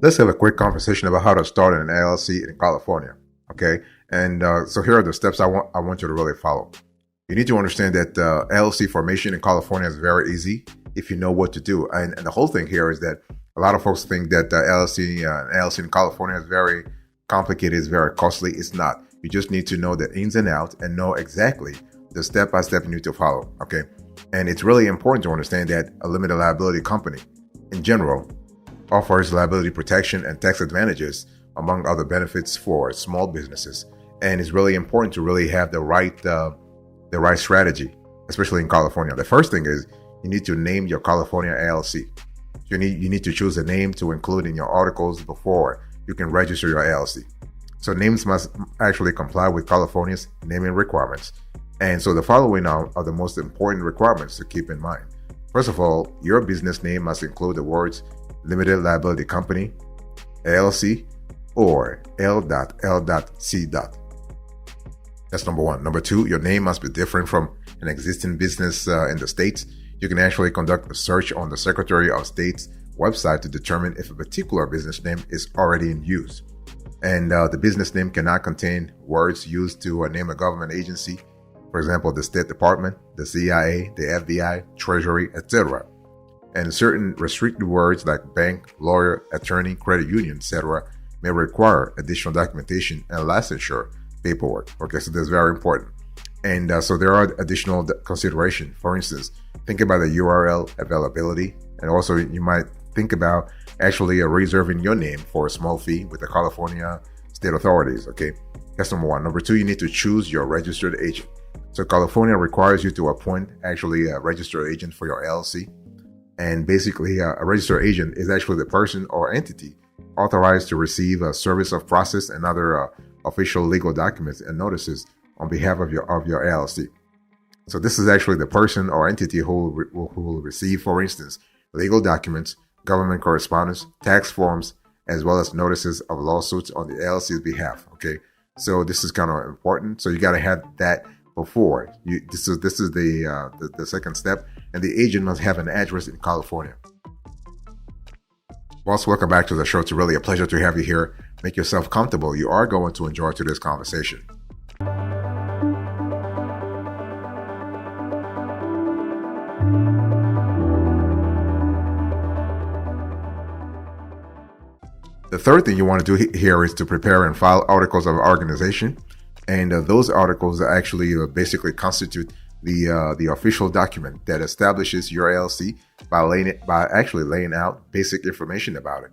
Let's have a quick conversation about how to start an LLC in California. Okay, and so here are the steps I want you to really follow. You need to understand that LLC formation in California is very easy if you know what to do. And the whole thing here is that a lot of folks think that LLC in California is very complicated, is very costly. It's not. You just need to know the ins and outs and know exactly the step by step you need to follow. Okay, and it's really important to understand that a limited liability company, in general, offers liability protection and tax advantages, among other benefits for small businesses. And it's really important to really have the right strategy, especially in California. The first thing is you need to name your California LLC. You need to choose a name to include in your articles before you can register your LLC. So names must actually comply with California's naming requirements. And so the following are the most important requirements to keep in mind. First of all, your business name must include the words Limited Liability Company, LLC, or L.L.C. That's number one. Number two, your name must be different from an existing business in the States. You can actually conduct a search on the Secretary of State's website to determine if a particular business name is already in use. And the business name cannot contain words used to name a government agency, for example, the State Department, the CIA, the FBI, Treasury, etc. And certain restricted words like bank, lawyer, attorney, credit union, etc. may require additional documentation and licensure paperwork. Okay, so that's very important. And so there are additional consideration. For instance, think about the URL availability. And also you might think about actually reserving your name for a small fee with the California state authorities. Okay, that's number one. Number two, you need to choose your registered agent. So California requires you to appoint actually a registered agent for your LLC. And basically, a registered agent is actually the person or entity authorized to receive a service of process and other official legal documents and notices on behalf of your LLC. So this is actually the person or entity who will receive, for instance, legal documents, government correspondence, tax forms, as well as notices of lawsuits on the LLC's behalf. Okay, so this is kind of important. So you got to have that before you. This is the second step, and the agent must have an address in California. Boss, welcome back to the show. It's really a pleasure to have you here. Make yourself comfortable. You are going to enjoy today's conversation. The third thing you want to do here is to prepare and file articles of organization. And those articles actually basically constitute the official document that establishes your LLC by actually laying out basic information about it.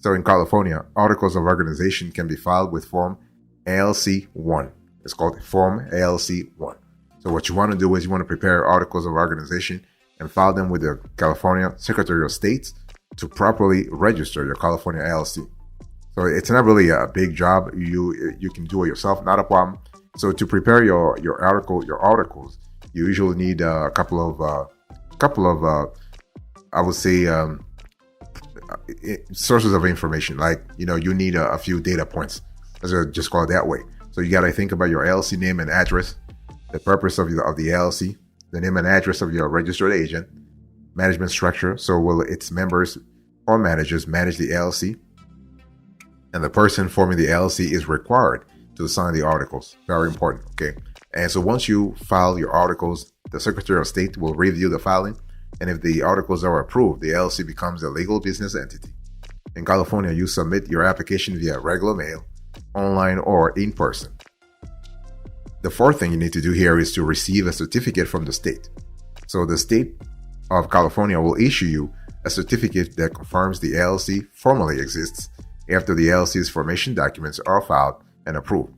So in California, articles of organization can be filed with Form LLC 1. It's called Form LLC 1. So what you want to do is you want to prepare articles of organization and file them with the California Secretary of State to properly register your California LLC. So it's not really a big job. You can do it yourself, not a problem. So to prepare your articles, you usually need a couple of I would say sources of information. Like you need a few data points. Let's just call it that way. So you got to think about your LLC name and address, the purpose of the LLC, the name and address of your registered agent, management structure. So will its members or managers manage the LLC? And the person forming the LLC is required to sign the articles. Very important, okay? And so once you file your articles, the Secretary of State will review the filing. And if the articles are approved, the LLC becomes a legal business entity. In California, you submit your application via regular mail, online, or in person. The fourth thing you need to do here is to receive a certificate from the state. So the state of California will issue you a certificate that confirms the LLC formally exists after the LLC's formation documents are filed and approved.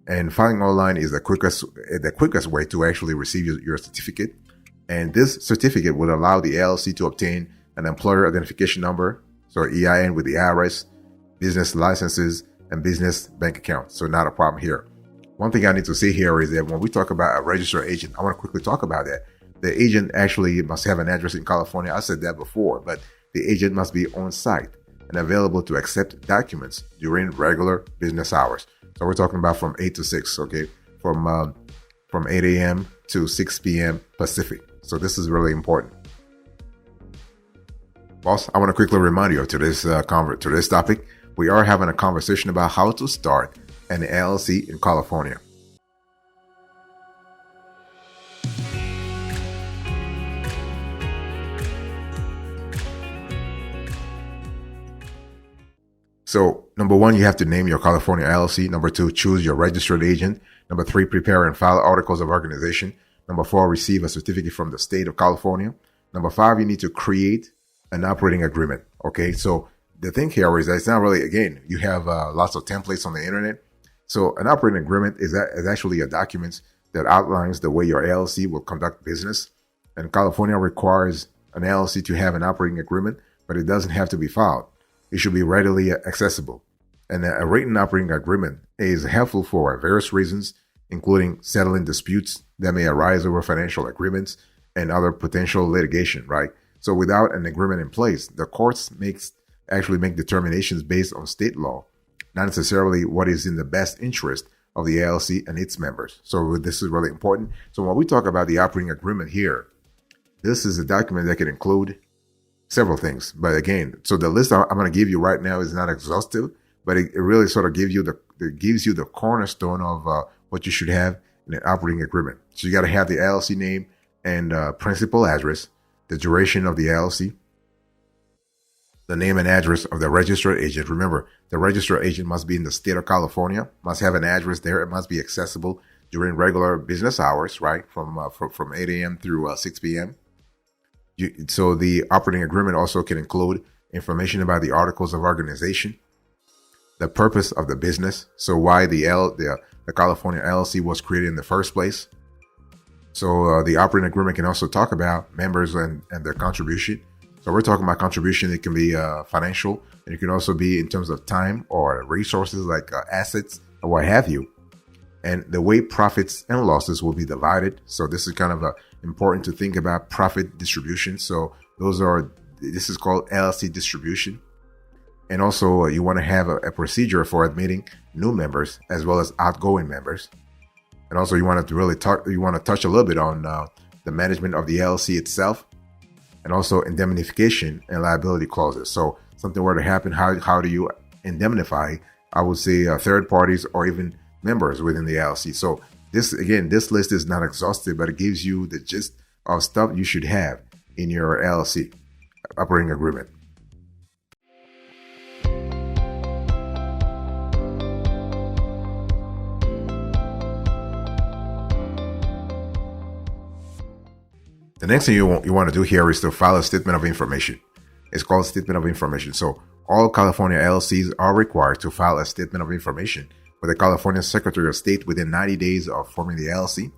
And filing online is the quickest way to actually receive your certificate. And this certificate would allow the LLC to obtain an employer identification number, so EIN with the IRS, business licenses, and business bank accounts. So not a problem here. One thing I need to say here is that when we talk about a registered agent, I want to quickly talk about that. The agent actually must have an address in California. I said that before, but the agent must be on site and available to accept documents during regular business hours. So we're talking about from 8 to 6, okay? From 8 a.m. to 6 p.m. Pacific. So this is really important. Boss, I want to quickly remind you of today's topic. We are having a conversation about how to start an LLC in California. So, number one, you have to name your California LLC. Number two, choose your registered agent. Number three, prepare and file articles of organization. Number four, receive a certificate from the state of California. Number five, you need to create an operating agreement. Okay, so the thing here is that it's not really, again, you have lots of templates on the internet. So an operating agreement is actually a document that outlines the way your LLC will conduct business. And California requires an LLC to have an operating agreement, but it doesn't have to be filed. It should be readily accessible. And a written operating agreement is helpful for various reasons, including settling disputes that may arise over financial agreements and other potential litigation, right? So without an agreement in place, the courts actually make determinations based on state law, not necessarily what is in the best interest of the LLC and its members. So this is really important. So when we talk about the operating agreement here, this is a document that can include several things. But again, so the list I'm going to give you right now is not exhaustive, but it really sort of gives you the cornerstone of what you should have in an operating agreement. So you got to have the LLC name and principal address, the duration of the LLC, the name and address of the registered agent. Remember, the registered agent must be in the state of California, must have an address there. It must be accessible during regular business hours, right? From 8 a.m. through 6 p.m. So the operating agreement also can include information about the articles of organization, the purpose of the business, so why the California LLC was created in the first place. So the operating agreement can also talk about members and their contribution. So we're talking about contribution. It can be financial, and it can also be in terms of time or resources like assets or what have you. And the way profits and losses will be divided. So this is kind of important to think about profit distribution. So this is called LLC distribution. And also you want to have a procedure for admitting new members as well as outgoing members. And also you want to touch a little bit on the management of the LLC itself, and also indemnification and liability clauses. So something were to happen, how do you indemnify, I would say, third parties or even members within the LLC. So this list is not exhaustive, but it gives you the gist of stuff you should have in your LLC operating agreement. The next thing you want to do here is to file a statement of information. It's called statement of information. So all California LLCs are required to file a statement of information with the California Secretary of State within 90 days of forming the LLC.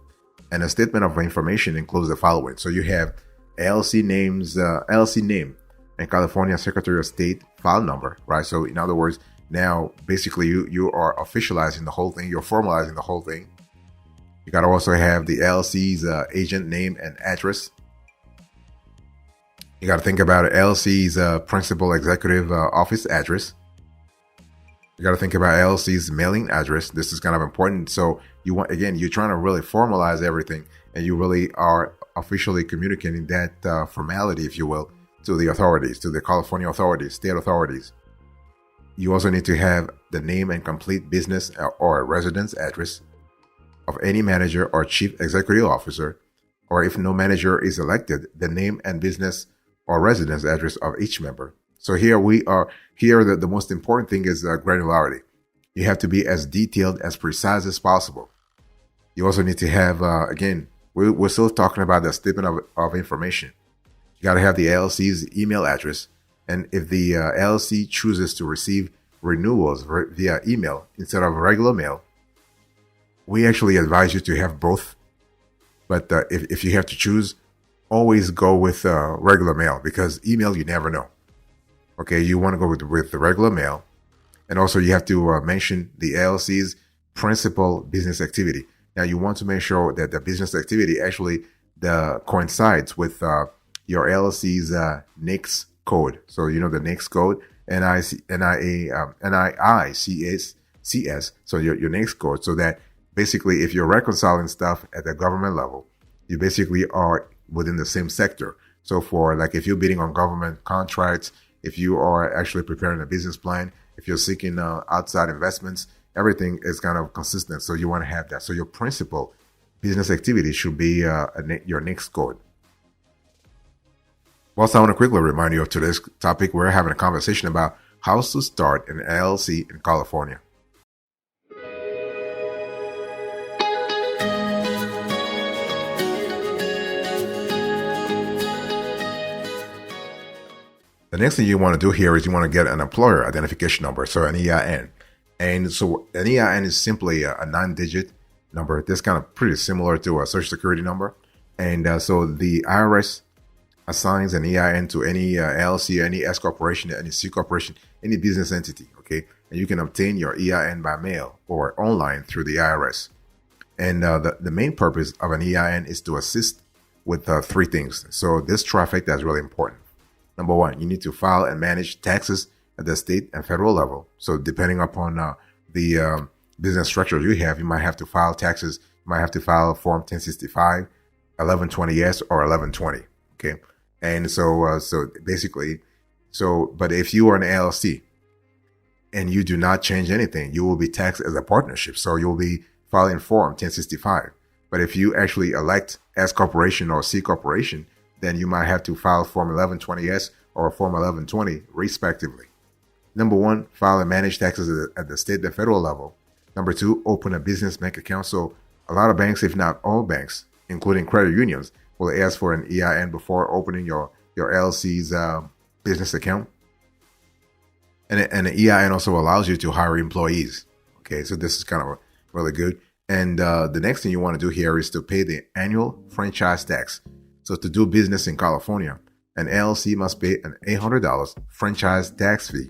And a statement of information includes the following. So you have LLC name and California Secretary of State file number, right? So in other words, now basically you are officializing the whole thing. You're formalizing the whole thing. You got to also have the LLC's agent name and address. You got to think about LLC's principal executive office address. You got to think about LLC's mailing address. This is kind of important. So you're trying to really formalize everything, and you really are officially communicating that formality, if you will, to the authorities, to the California authorities, state authorities. You also need to have the name and complete business or residence address of any manager or chief executive officer, or if no manager is elected, the name and business or residence address of each member. So the most important thing is granularity. You have to be as detailed, as precise as possible. You also need to have, we're still talking about the statement of information. You got to have the LLC's email address. And if the LLC chooses to receive renewals via email instead of regular mail, we actually advise you to have both. But if you have to choose, always go with regular mail, because email, you never know. Okay, you want to go with the regular mail. And also you have to mention the LLC's principal business activity. Now you want to make sure that the business activity actually coincides with your LLC's NAICS code. So you know the NAICS code, NIICS. So your NAICS code, so that basically if you're reconciling stuff at the government level, you basically are within the same sector. So for like if you're bidding on government contracts, if you are actually preparing a business plan, if you're seeking outside investments, everything is kind of consistent. So you want to have that. So your principal business activity should be your NICS code. Also, I want to quickly remind you of today's topic. We're having a conversation about how to start an LLC in California. The next thing you want to do here is you want to get an employer identification number, so an EIN. And so an EIN is simply a 9-digit number. This kind of pretty similar to a social security number. And so the IRS assigns an EIN to any LLC, any S corporation, any C corporation, any business entity, okay? And you can obtain your EIN by mail or online through the IRS. And the main purpose of an EIN is to assist with 3 things. So this trifecta is really important. Number 1, you need to file and manage taxes at the state and federal level. So depending upon the business structure you have, you might have to file taxes. You might have to file Form 1065, 1120S, or 1120. Okay, and so but if you are an LLC and you do not change anything, you will be taxed as a partnership. So you'll be filing Form 1065. But if you actually elect S corporation or C corporation, then you might have to file Form 1120S or Form 1120 respectively. Number 1, file and manage taxes at the state and federal level. Number 2, open a business bank account. So a lot of banks, if not all banks, including credit unions, will ask for an EIN before opening your LLC's business account. And an EIN also allows you to hire employees. Okay, so this is kind of really good. And the next thing you want to do here is to pay the annual franchise tax. So to do business in California, an LLC must pay an $800 franchise tax fee.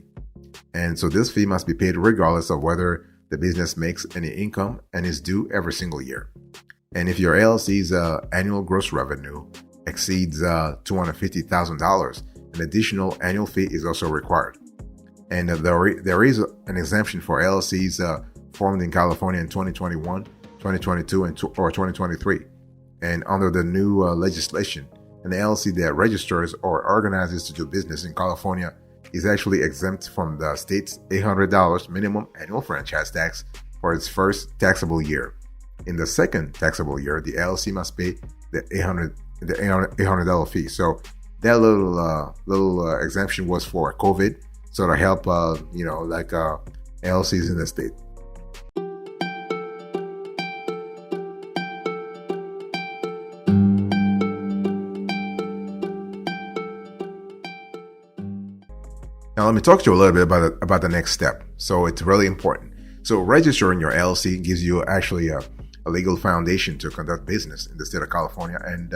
And so this fee must be paid regardless of whether the business makes any income and is due every single year. And if your LLC's annual gross revenue exceeds $250,000, an additional annual fee is also required. And there is an exemption for LLCs formed in California in 2021, 2022, or 2023. And under the new legislation, an LLC that registers or organizes to do business in California is actually exempt from the state's $800 minimum annual franchise tax for its first taxable year. In the second taxable year, the LLC must pay the $800 fee. So that little exemption was for COVID, so to help LLCs in the state. Now, let me talk to you a little bit about the next step. So it's really important. So registering your LLC gives you actually a legal foundation to conduct business in the state of California and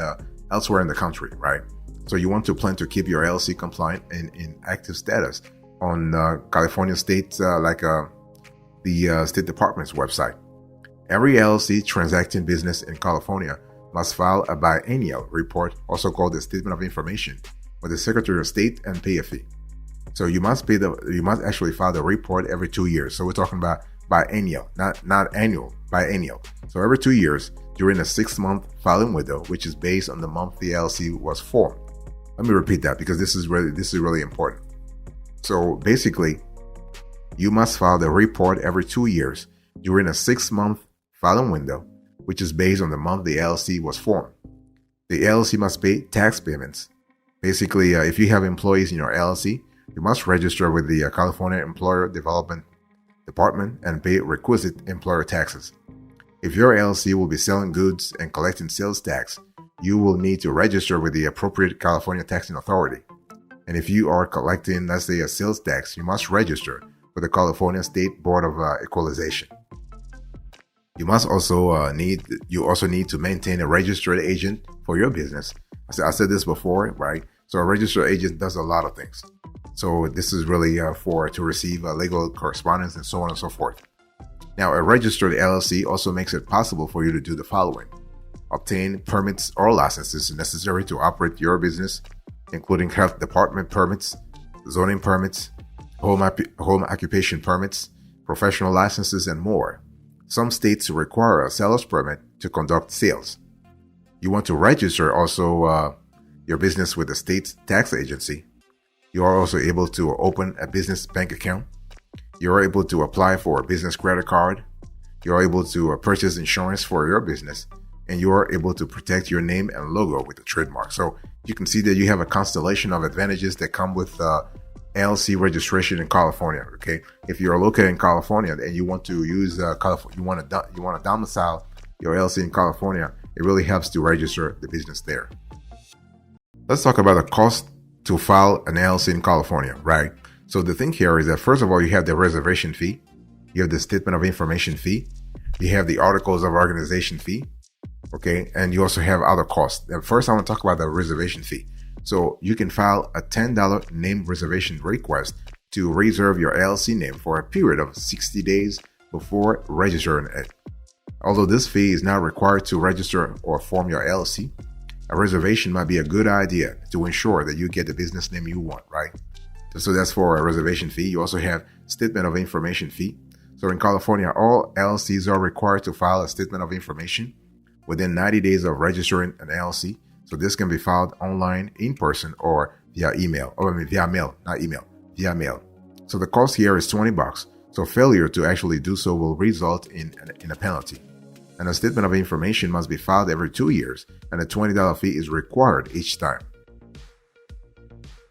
elsewhere in the country, right? So you want to plan to keep your LLC compliant and in active status on California State, the State Department's website. Every LLC transacting business in California must file a biennial report, also called the Statement of Information, with the Secretary of State and pay a fee. So you must actually file the report every 2 years. So we're talking about biennial, not annual, biennial. So every 2 years during a 6-month filing window, which is based on the month the LLC was formed. Let me repeat that because this is really important. So basically, you must file the report every 2 years during a 6-month filing window, which is based on the month the LLC was formed. The LLC must pay tax payments. Basically, if you have employees in your LLC, you must register with the California Employer Development Department and pay requisite employer taxes. If your LLC will be selling goods and collecting sales tax, you will need to register with the appropriate California taxing authority. And if you are collecting, let's say, a sales tax, you must register with the California State Board of Equalization. You also need to maintain a registered agent for your business. I said this before, right? So a registered agent does a lot of things. So this is really to receive legal correspondence and so on and so forth. Now, a registered LLC also makes it possible for you to do the following: obtain permits or licenses necessary to operate your business, including health department permits, zoning permits, home occupation permits, professional licenses, and more. Some states require a seller's permit to conduct sales. You want to register also your business with the state's tax agency. You are also able to open a business bank account. You're able to apply for a business credit card. You're able to purchase insurance for your business, and you are able to protect your name and logo with a trademark. So you can see that you have a constellation of advantages that come with LLC registration in California. Okay, if you're located in California and you want to use you want to domicile your LLC in California, it really helps to register the business there. Let's talk about the cost to file an LLC in California, right? So the thing here is that first of all, you have the reservation fee, you have the statement of information fee, you have the articles of organization fee, okay, and you also have other costs. And first, I want to talk about the reservation fee. So you can file a $10 name reservation request to reserve your LLC name for a period of 60 days before registering it. Although this fee is not required to register or form your LLC, a reservation might be a good idea to ensure that you get the business name you want, right? So that's for a reservation fee. You also have statement of information fee. So in California, all LLCs are required to file a statement of information within 90 days of registering an LLC. So this can be filed online, in person, or via email. Via mail, not email, via mail. So the cost here is $20. So failure to actually do so will result in a penalty. And a statement of information must be filed every 2 years, and a $20 fee is required each time.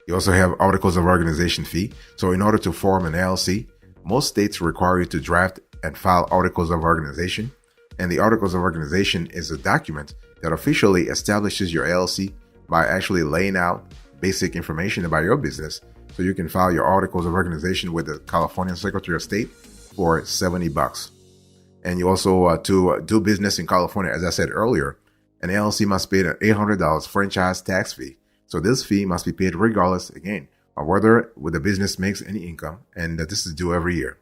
You also have articles of organization fee. So in order to form an LLC, most states require you to draft and file articles of organization. And the articles of organization is a document that officially establishes your LLC by actually laying out basic information about your business. So you can file your articles of organization with the California Secretary of State for $70. And you also, to do business in California, as I said earlier, an LLC must pay an $800 franchise tax fee. So this fee must be paid regardless, again, of whether the business makes any income, and this is due every year.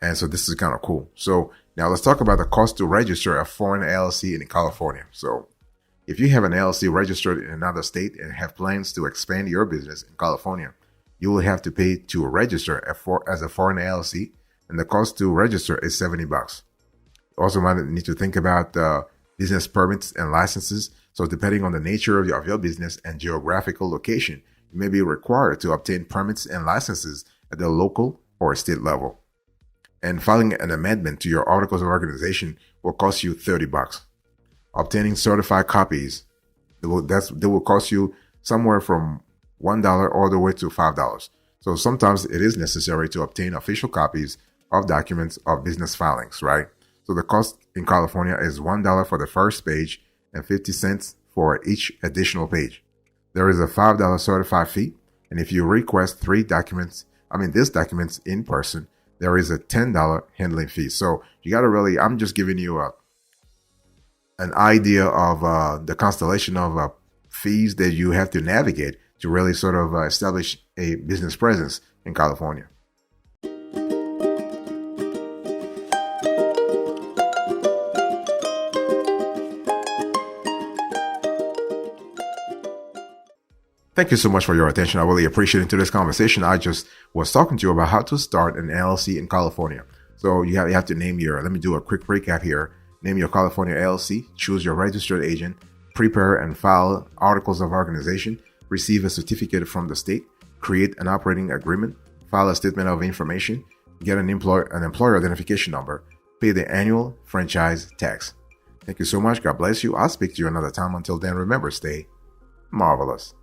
And so this is kind of cool. So now let's talk about the cost to register a foreign LLC in California. So if you have an LLC registered in another state and have plans to expand your business in California, you will have to pay to register as a foreign LLC, and the cost to register is $70. You also might need to think about business permits and licenses. So depending on the nature of your business and geographical location, you may be required to obtain permits and licenses at the local or state level. And filing an amendment to your articles of organization will cost you $30. Obtaining certified copies, they will cost you somewhere from $1 all the way to $5. So sometimes it is necessary to obtain official copies of documents of business filings, right? So the cost in California is $1 for the first page and 50 cents for each additional page. There is a $5 certified fee. And if you request these documents in person, there is a $10 handling fee. So you got to really, I'm just giving you an idea of the constellation of fees that you have to navigate to really sort of establish a business presence in California. Thank you so much for your attention. I really appreciate it. In today's conversation, I just was talking to you about how to start an LLC in California. So you have to name let me do a quick recap here. Name your California LLC, choose your registered agent, prepare and file articles of organization, receive a certificate from the state, create an operating agreement, file a statement of information, get an employer identification number, pay the annual franchise tax. Thank you so much. God bless you. I'll speak to you another time. Until then, remember, stay marvelous.